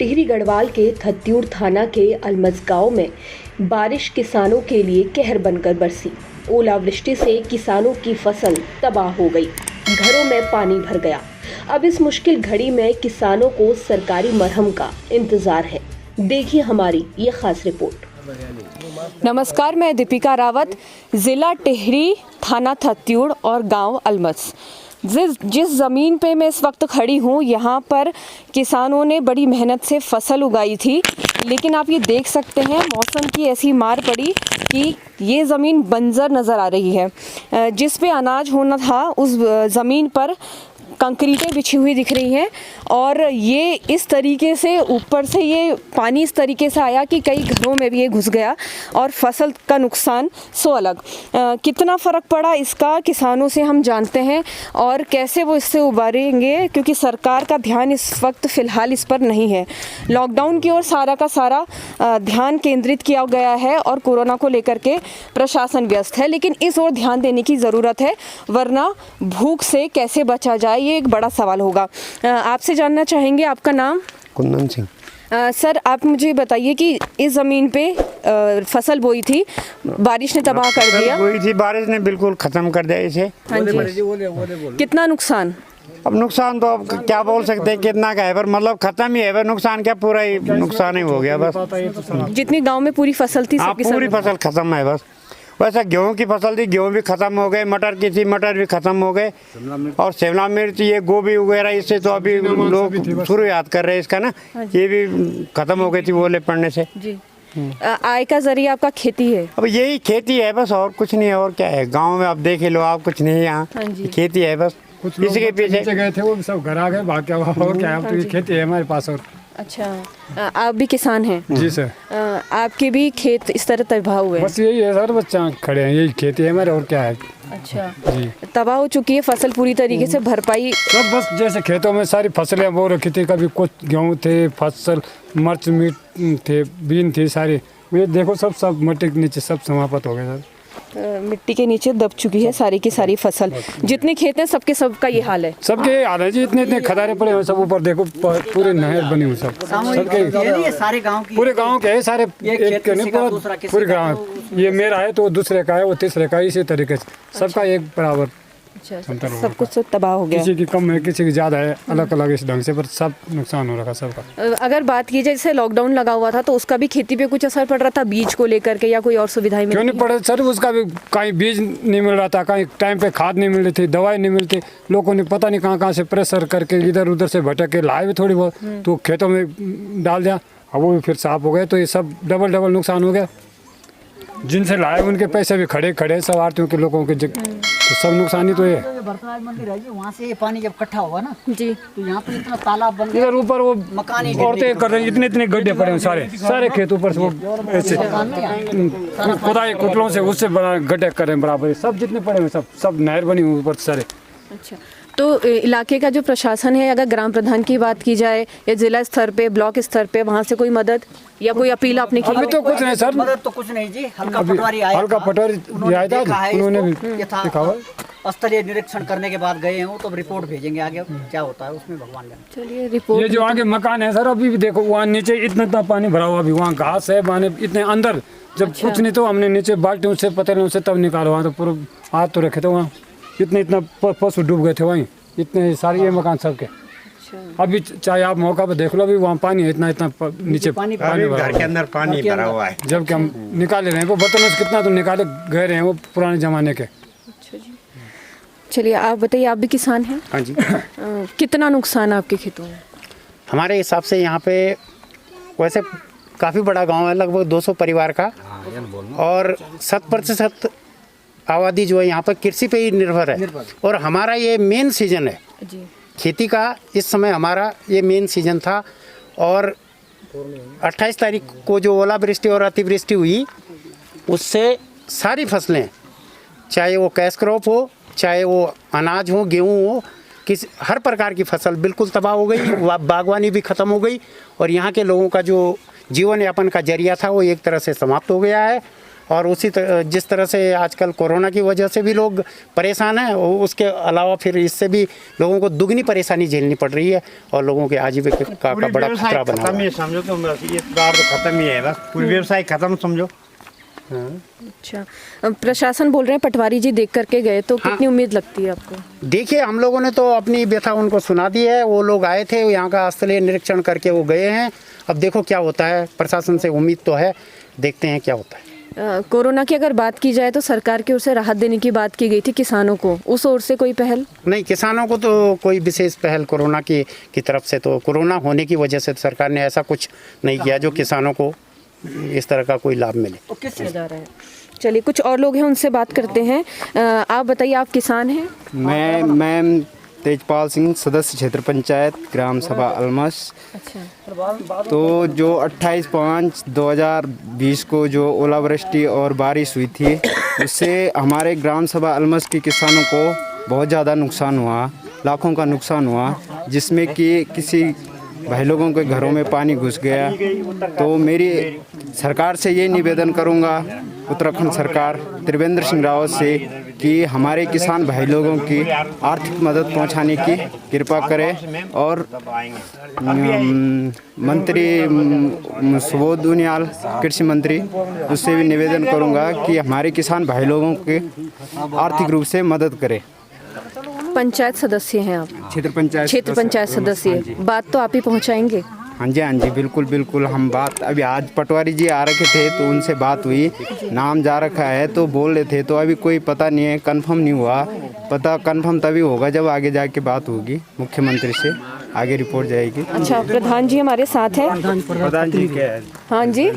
टिहरी गढ़वाल के थत्यूर थाना के अलमज गांव में बारिश किसानों के लिए कहर बनकर बरसी। ओलावृष्टि से किसानों की फसल तबाह हो गई, घरों में पानी भर गया। अब इस मुश्किल घड़ी में किसानों को सरकारी मरहम का इंतजार है। देखिए हमारी ये खास रिपोर्ट। नमस्कार, मैं दीपिका रावत, ज़िला टिहरी, थाना थत्यूर और गांव अलमज। जिस ज़मीन पे मैं इस वक्त खड़ी हूँ, यहाँ पर किसानों ने बड़ी मेहनत से फसल उगाई थी, लेकिन आप ये देख सकते हैं मौसम की ऐसी मार पड़ी कि ये ज़मीन बंजर नज़र आ रही है। जिस पे अनाज होना था उस ज़मीन पर कंक्रीटें बिछी हुई दिख रही हैं और ये इस तरीके से ऊपर से ये पानी इस तरीके से आया कि कई घरों में भी ये घुस गया और फसल का नुकसान सो अलग। कितना फ़र्क पड़ा इसका किसानों से हम जानते हैं और कैसे वो इससे उबारेंगे, क्योंकि सरकार का ध्यान इस वक्त फ़िलहाल इस पर नहीं है। लॉकडाउन की ओर सारा का सारा ध्यान केंद्रित किया गया है और कोरोना को लेकर के प्रशासन व्यस्त है, लेकिन इस ओर ध्यान देने की ज़रूरत है, वरना भूख से कैसे बचा जाए ये एक बड़ा सवाल होगा। आपसे जानना चाहेंगे, आपका नाम? कुंदन सिंह। सर, आप मुझे बताइए कि इस ज़मीन पे फसल बोई थी, बारिश ने तबाह कर दिया। बोई थी, बारिश ने बिल्कुल ख़त्म कर दिया इसे। हाँ जी। कितना नुकसान? अब नुकसान तो अब क्या बोल सकते हैं कितना का है, पर मतलब ख़त्म ही है, पर नुकसान क्या, पूरा ही नुकसान ही हो गया बस। जितनी गांव में पूरी फसल थी सबकी पूरी फसल ख़त्म है बस। वैसे गेहूं की फसल थी, गेहूं भी ख़त्म हो गए, मटर की थी, मटर भी ख़त्म हो गए, और शिमला मिर्च, ये गोभी वगैरह, इससे तो अभी लोग शुरू याद कर रहे हैं इसका ना, ये भी ख़त्म हो गई थी ओले पड़ने से जी। आय का जरिया आपका खेती है? अब यही खेती है बस, और कुछ नहीं है। और क्या है, गाँव में आप देख लो आप, कुछ नहीं है यहाँ, खेती है बस। कुछ लोग इसके पीछे गए थे, वो सब घर आ गए, भाग क्या हुआ और क्या है, अब तो ये खेती है हमारे पास। और अच्छा, आप भी किसान हैं? जी सर। आपके भी खेत इस तरह तबाह हुए? बस यही है सर, बच्चा खड़े हैं, यही खेती है हमारे, और क्या है। अच्छा जी। तबाह हो चुकी है फसल पूरी तरीके से, भरपाई सब बस जैसे खेतों में सारी फसलें बो रखी थी, कभी कुछ गेहूँ थे, फसल मिर्च मीट थे, बीन थी सारी, ये देखो सब मिट्टी के नीचे सब समाप्त हो गए सर। मिट्टी के नीचे दब चुकी है सारी की सारी फसल। जितने खेत हैं सबका ये हाल है। सबके हाल है जी, इतने खदारे पड़े हुए सब ऊपर देखो, पूरे नहर बनी हुई सब सबके, सारे गांव की, पूरे गांव के है सारे, एक के नहीं पूरे गाँव। ये मेरा है तो दूसरे का है, वो तीसरे का, इसी तरीके से सबका एक बराबर। अच्छा, सब कुछ तबाह हो गया। किसी की कम है, किसी की ज़्यादा है, अलग अलग इस ढंग से, पर सब नुकसान हो रहा सबका। अगर बात की जाए, जैसे लॉकडाउन लगा हुआ था तो उसका भी खेती पे कुछ असर पड़ रहा था, बीज को लेकर के या कोई और सुविधाएं? क्यों नहीं पड़े सर, उसका भी कहीं बीज नहीं मिल रहा था, कहीं टाइम पे खाद नहीं मिल रही थी, दवाई नहीं मिलती, लोगों ने पता नहीं कहाँ से प्रेशर करके इधर उधर से भटक के लाए भी थोड़ी बहुत, तो खेतों में डाल दिया, अब वो भी फिर साफ हो गए, तो ये सब डबल नुकसान हो गया। जिनसे लाए उनके पैसे भी खड़े सब आरतियों के लोगों के, तो सब नुकसान ही तो है। बरतराज मंदिर है जी, वहाँ से ये पानी जब इकट्ठा होगा ना जी, तो यहाँ पे इतना तालाब बन गया। इधर ऊपर वो औरतें कर रही हैं, इतने गड्ढे पड़े हैं सारे खेत ऊपर से, वो ऐसे खुदाई कुटलों से उससे बड़ा गड्ढे कर रहे हैं बराबर, सब जितने पड़े हुए सब नहर बनी हुई ऊपर सारे। अच्छा, तो इलाके का जो प्रशासन है, अगर ग्राम प्रधान की बात की जाए या जिला स्तर पे, ब्लॉक स्तर पे, वहाँ से कोई मदद या कोई अपील आपने की? अभी तो कुछ नहीं सर, मदद तो कुछ नहीं जी, हल्का पटवारी आया था, उन्होंने भी दिखावा, स्थलीय निरीक्षण करने के बाद गए हैं, तो रिपोर्ट भेजेंगे, आगे क्या होता है उसमें भगवान जाने। चलिए, रिपोर्ट। ये जो आगे मकान है सर, अभी भी देखो वहाँ नीचे इतना पानी भरा हुआ, अभी वहाँ घास है, माने इतने अंदर, जब कुछ नहीं तो हमने नीचे बाल्टियों से पतलों से तब निकाला, वहाँ तो पूरा हाथ तो रखे थे, वहाँ इतना पशु डूब गए थे वहीं, इतने सारे ये मकान सबके। अभी चाहे आप मौका पर देख लो, अभी वहाँ पानी है इतना नीचे पानी घर के अंदर पानी भरा हुआ है, जबकि हम निकाले रहे हैं, वो बर्तनों से कितना तो निकाले गए रहे हैं, वो पुराने जमाने के। अच्छा जी, चलिए आप बताइए, आप भी किसान हैं? हाँ जी। कितना नुकसान आपके खेतों में? हमारे हिसाब से यहाँ पे वैसे काफ़ी बड़ा गांव है, लगभग 200 परिवार का, और 100% आबादी जो है यहाँ पर कृषि पे ही निर्भर है, और हमारा ये मेन सीजन है जी। खेती का इस समय हमारा ये मेन सीजन था, और 28 तारीख को जो ओलावृष्टि और अतिवृष्टि हुई, उससे सारी फसलें, चाहे वो कैश क्रॉप हो, चाहे वो अनाज हो, गेहूँ हो, हर प्रकार की फसल बिल्कुल तबाह हो गई, बागवानी भी ख़त्म हो गई, और यहाँ के लोगों का जो जीवन यापन का जरिया था वो एक तरह से समाप्त हो गया है। और जिस तरह से आजकल कोरोना की वजह से भी लोग परेशान हैं, उसके अलावा फिर इससे भी लोगों को दुगनी परेशानी झेलनी पड़ रही है और लोगों के आजीविका का बड़ा खतरा बना हुआ है। समझो तो बस इस बार तो खत्म ही है, बस पूरी व्यवसाय खत्म समझो। अच्छा, प्रशासन बोल रहे हैं पटवारी जी देख करके गए, तो कितनी उम्मीद लगती है आपको? देखिए, हम लोगों ने तो अपनी व्यथा उनको सुना दी है। वो लोग आए थे, यहाँ का स्थलीय निरीक्षण करके वो गए हैं। अब देखो क्या होता है, प्रशासन से उम्मीद तो है, देखते हैं क्या होता है। कोरोना की अगर बात की जाए तो सरकार की ओर से राहत देने की बात की गई थी किसानों को, उस ओर से कोई पहल? नहीं, किसानों को तो कोई विशेष पहल कोरोना की तरफ से, तो कोरोना होने की वजह से सरकार ने ऐसा कुछ नहीं किया जो किसानों को इस तरह का कोई लाभ मिले। किस जा रहा है? चलिए, कुछ और लोग हैं, उनसे बात करते हैं। आप बताइए, आप किसान हैं? मैं तेजपाल सिंह, सदस्य क्षेत्र पंचायत ग्राम सभा अलमस। अच्छा। तो जो 28/5/2020 को जो ओलावृष्टि और बारिश हुई थी, उससे हमारे ग्राम सभा अलमस के किसानों को बहुत ज़्यादा नुकसान हुआ, लाखों का नुकसान हुआ, जिसमें कि किसी भाई लोगों के घरों में पानी घुस गया। तो मेरी सरकार से ये निवेदन करूंगा, उत्तराखंड सरकार त्रिवेंद्र सिंह रावत से, कि हमारे किसान भाई लोगों की आर्थिक मदद पहुंचाने की कृपा करें। और मंत्री सुबोध उनियाल, कृषि मंत्री, उससे भी निवेदन करूंगा कि हमारे किसान भाई लोगों के आर्थिक रूप से मदद करें। पंचायत सदस्य हैं आप? क्षेत्र पंचायत सदस्य, बात तो आप ही पहुंचाएंगे? हाँ जी, बिल्कुल बिल्कुल। हम बात अभी आज पटवारी जी आ रखे थे तो उनसे बात हुई, नाम जा रखा है तो बोल रहे थे, तो अभी कोई पता नहीं है, कंफर्म नहीं हुआ। पता कंफर्म तभी होगा जब आगे जाके बात होगी मुख्यमंत्री से, आगे रिपोर्ट जाएगी। अच्छा, प्रधान जी हमारे साथ हैं। प्रधान जी क्या है? हाँ जी,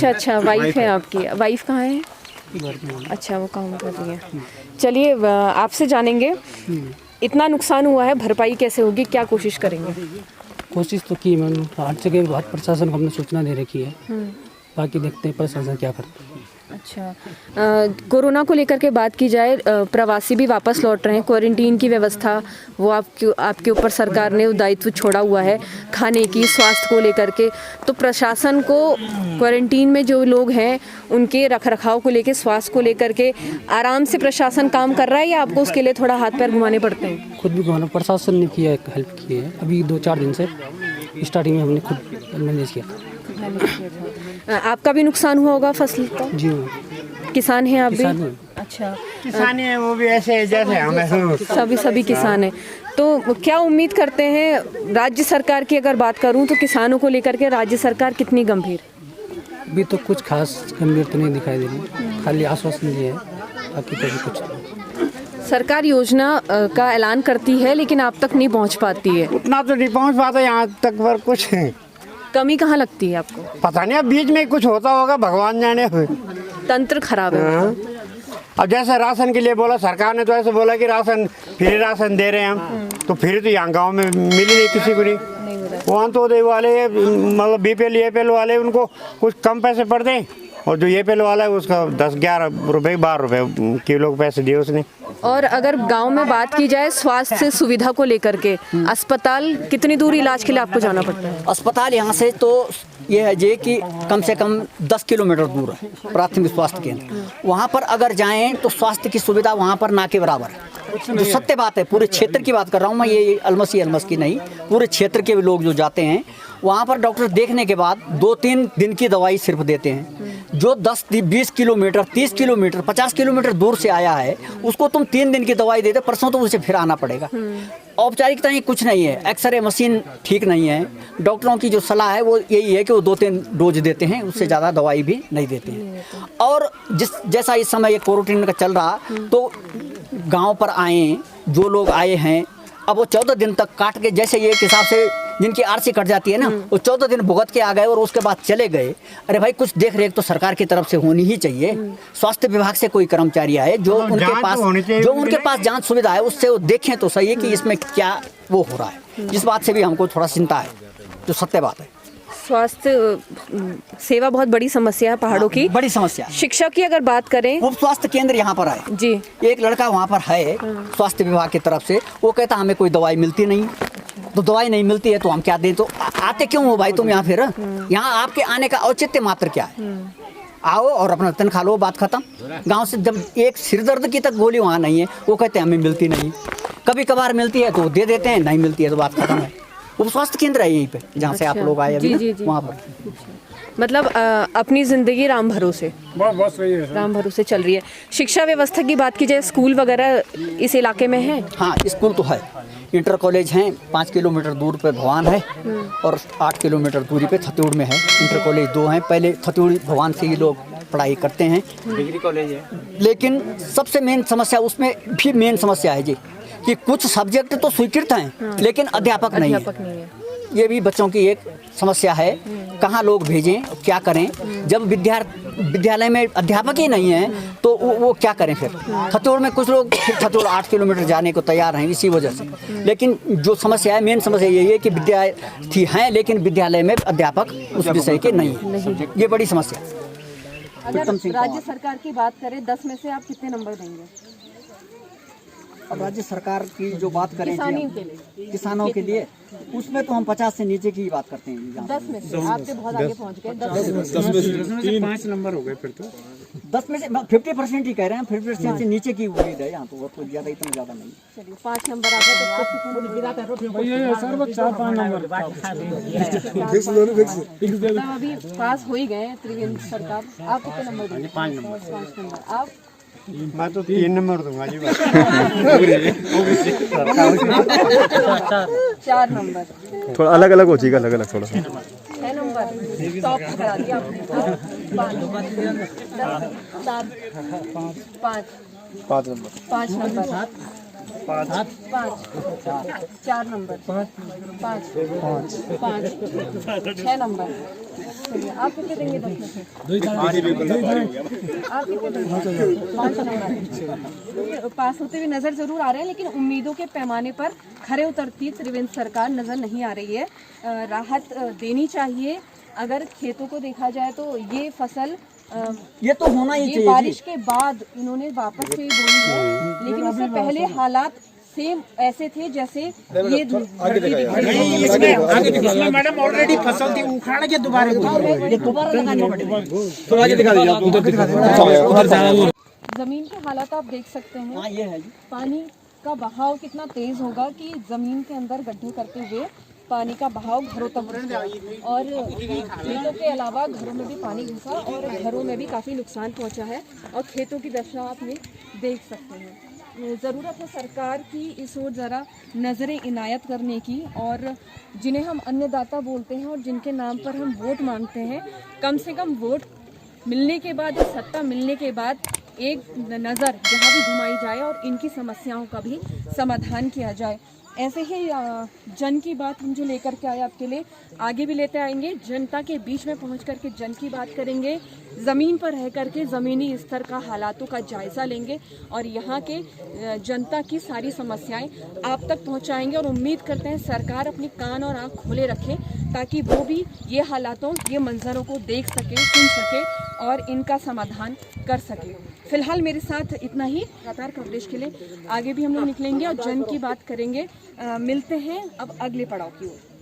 अच्छा, वाइफ है आपकी? वाइफ कहाँ है? अच्छा, वो काम कर रही है। चलिए, आपसे जानेंगे, इतना नुकसान हुआ है, भरपाई कैसे होगी, क्या कोशिश करेंगे? कोशिश तो की मैंने, हर जगह बहुत प्रशासन को हमने सूचना दे रखी है, बाकी देखते हैं प्रशासन क्या करता है। अच्छा, कोरोना को लेकर के बात की जाए, प्रवासी भी वापस लौट रहे हैं, क्वारंटीन की व्यवस्था वो आपके ऊपर सरकार ने दायित्व छोड़ा हुआ है, खाने की, स्वास्थ्य को लेकर के। तो प्रशासन को क्वारंटीन में जो लोग हैं उनके रखरखाव को लेकर, स्वास्थ्य को लेकर के आराम से प्रशासन काम कर रहा है, या आपको उसके लिए थोड़ा हाथ पैर घुमाने पड़ते हैं? खुद भी घुमाना, प्रशासन ने किया, एक हेल्प की है। अभी 2-4 दिन से स्टार्टिंग में हमने खुद मैनेज किया। आपका भी नुकसान हुआ होगा फसल का? जी, किसान हैं आप भी? अच्छा, किसान है, वो भी ऐसे जैसे हम सभी किसान हैं। तो क्या उम्मीद करते हैं राज्य सरकार की? अगर बात करूं तो किसानों को लेकर के राज्य सरकार कितनी गंभीर है? अभी तो कुछ खास गंभीर तो नहीं दिखाई दे रही, खाली आश्वासन दिए है, बाकी तो कुछ नहीं। सरकार योजना का ऐलान करती है लेकिन आप तक नहीं पहुंच पाती है। उतना तो नहीं पहुंच पाता यहाँ तक, पर कुछ कमी कहाँ लगती है आपको? पता नहीं, अब बीच में कुछ होता होगा, भगवान जाने। तंत्र खराब है। अब जैसे राशन के लिए बोला सरकार ने, तो ऐसे बोला कि राशन फ्री राशन दे रहे हैं हम, तो फिर तो यहाँ गांव में मिली नहीं किसी को नहीं। वहाँ तो वाले मतलब बीपीएल एपीएल वाले, उनको कुछ कम पैसे पड़ते हैं, और जो एपीएल वाला है उसका 10-11 रुपये 12 रुपये किलो के पैसे दिए उसने। और अगर गांव में बात की जाए स्वास्थ्य सुविधा को लेकर के, अस्पताल कितनी दूर इलाज के लिए आपको जाना पड़ता है? अस्पताल यहाँ से तो ये है जे कि कम से कम 10 किलोमीटर दूर है प्राथमिक स्वास्थ्य केंद्र। वहाँ पर अगर जाएं तो स्वास्थ्य की सुविधा वहाँ पर ना के बराबर है। जो सत्य बात है, पूरे क्षेत्र की बात कर रहा हूँ मैं, ये अलमस की नहीं, पूरे क्षेत्र के लोग जो जाते हैं वहाँ पर डॉक्टर देखने के बाद 2-3 दिन की दवाई सिर्फ देते हैं। जो 10-20 किलोमीटर, 30 किलोमीटर, 50 किलोमीटर दूर से आया है, उसको तुम 3 दिन की दवाई देते, परसों तो उसे फिर आना पड़ेगा। औपचारिकता कुछ नहीं है, एक्सरे मशीन ठीक नहीं है। डॉक्टरों की जो सलाह है वो यही है कि वो 2-3 डोज देते हैं, उससे ज़्यादा दवाई भी नहीं देते हैं। और जैसा इस समय ये क्वारंटीन का चल रहा, तो गांव पर आए जो लोग आए हैं, अब वो 14 दिन तक काट के, जैसे ये एक हिसाब से जिनकी आरसी कट जाती है ना, वो 14 दिन भुगत के आ गए और उसके बाद चले गए। अरे भाई, कुछ देख रेख तो सरकार की तरफ से होनी ही चाहिए। स्वास्थ्य विभाग से कोई कर्मचारी आए जो उनके पास जांच सुविधा है, उससे वो देखें तो सही है कि इसमें क्या वो हो रहा है। इस बात से भी हमको थोड़ा चिंता है, जो सत्य बात है। स्वास्थ्य सेवा बहुत बड़ी समस्या है पहाड़ों की, बड़ी समस्या। शिक्षा की अगर बात करें, उप स्वास्थ्य केंद्र यहाँ पर है जी, एक लड़का वहाँ पर है स्वास्थ्य विभाग की तरफ से, वो कहता हमें कोई दवाई मिलती नहीं, तो दवाई नहीं मिलती है तो हम क्या दें? तो आते क्यों हो भाई तुम यहाँ? फिर यहाँ आपके आने का औचित्य मात्र क्या है? आओ और अपना तन खा लो, बात खत्म। गांव से जब एक सिरदर्द की तक गोली वहाँ नहीं है, वो कहते हैं हमें मिलती नहीं। कभी कभार मिलती है तो दे देते हैं, नहीं मिलती है तो बात खत्म है। वो स्वास्थ्य केंद्र है यहीं पे जहाँ से आप लोग आए अभी, वहाँ पर। मतलब अपनी ज़िंदगी राम भरोसे, बस वही है। राम भरोसे चल रही है। शिक्षा व्यवस्था की बात की जाए, स्कूल वगैरह इस इलाके में है? हाँ, स्कूल तो है, इंटर कॉलेज हैं, 5 किलोमीटर दूर पे भवान है और 8 किलोमीटर दूरी पे थत्यूड़ में है। इंटर कॉलेज 2 हैं, पहले थत्यूड़ भवान से ही लोग पढ़ाई करते हैं, डिग्री कॉलेज है। लेकिन सबसे मेन समस्या उसमें भी मेन समस्या है जी कि कुछ सब्जेक्ट तो स्वीकृत हैं लेकिन अध्यापक नहीं है। ये भी बच्चों की एक समस्या है, कहाँ लोग भेजें, क्या करें। जब विद्यालय में अध्यापक ही नहीं है तो वो क्या करें फिर। थत्यूड़ में कुछ लोग फिर थत्यूड़ 8 किलोमीटर जाने को तैयार हैं इसी वजह से। लेकिन जो समस्या है, मेन समस्या यही है कि विद्यार्थी हैं लेकिन विद्यालय में अध्यापक उस विषय के नहीं है। ये बड़ी समस्या है। अगर राज्य सरकार की बात करें, 10 में से आप कितने नंबर देंगे? अब राज्य सरकार की जो बात करें किसानों के लिए, उसमें तो हम 50 से नीचे की ही बात करते हैं। 10 में से आपके बहुत आगे पहुंच गए। 10 में से 5 नंबर हो गए फिर तो। 10 में से 50% ही कह रहे हैं, 50% से नीचे की उम्मीद है यहाँ तो, और कुछ ज़्यादा इतना ज़्यादा नहीं। चलिए 5 नंबर आ गए तो अभी पास हो ही गए त्रिवेंद्र सरकार। आप कितने नंबर देंगे? 5 नंबर। आप? मैं तो 3 नंबर दूंगा जी। 4 नंबर। थोड़ा अलग अलग हो जाएगा, अलग अलग थोड़ा। 6 नंबर टॉप करा दिया आपने। 5 नंबर। 5 नंबर। 4 नंबर। 5 6 नंबर। चलिए आप कितने देंगे? 10 में से? आप कितने देंगे? 5 नंबर। पास होते हुए नजर जरूर आ रहे हैं, लेकिन उम्मीदों के पैमाने पर खरे उतरती त्रिवेंद्र सरकार नजर नहीं आ रही है। राहत देनी चाहिए। अगर खेतों को देखा जाए तो ये फसल ये तो होना ही चाहिए। बारिश के बाद इन्होंने वापस से बोली है, लेकिन उससे पहले हालात सेम ऐसे थे जैसे ये मैडम ऑलरेडी फसल थी, उखाड़ के दोबारा लगानी पड़ेगी। जमीन के हालात आप देख सकते हैं। हाँ, ये है जी। पानी का बहाव कितना तेज होगा कि जमीन के अंदर गड्ढे करते हुए पानी का बहाव घरों तक घुस गया और खेतों के अलावा घरों में भी पानी घुसा और घरों में भी काफ़ी नुकसान पहुंचा है और खेतों की दशा आप ये देख सकते हैं। ज़रूरत है सरकार की इस ओर ज़रा नज़रें इनायत करने की, और जिन्हें हम अन्नदाता बोलते हैं और जिनके नाम पर हम वोट मांगते हैं, कम से कम वोट मिलने के बाद, सत्ता मिलने के बाद एक नज़र यहाँ भी घुमाई जाए और इनकी समस्याओं का भी समाधान किया जाए। ऐसे ही जन की बात हम जो लेकर के आए आपके लिए आगे भी लेते आएंगे। जनता के बीच में पहुंच करके जन की बात करेंगे, ज़मीन पर रह करके ज़मीनी स्तर का हालातों का जायज़ा लेंगे और यहाँ के जनता की सारी समस्याएं आप तक पहुँचाएंगे। और उम्मीद करते हैं सरकार अपनी कान और आँख खोले रखे ताकि वो भी ये हालातों, ये मंजरों को देख सके, सुन सके और इनका समाधान कर सके। फिलहाल मेरे साथ इतना ही। लगातार कवरेज के लिए आगे भी हम लोग निकलेंगे और जन की बात करेंगे। मिलते हैं अब अगले पड़ाव की ओर।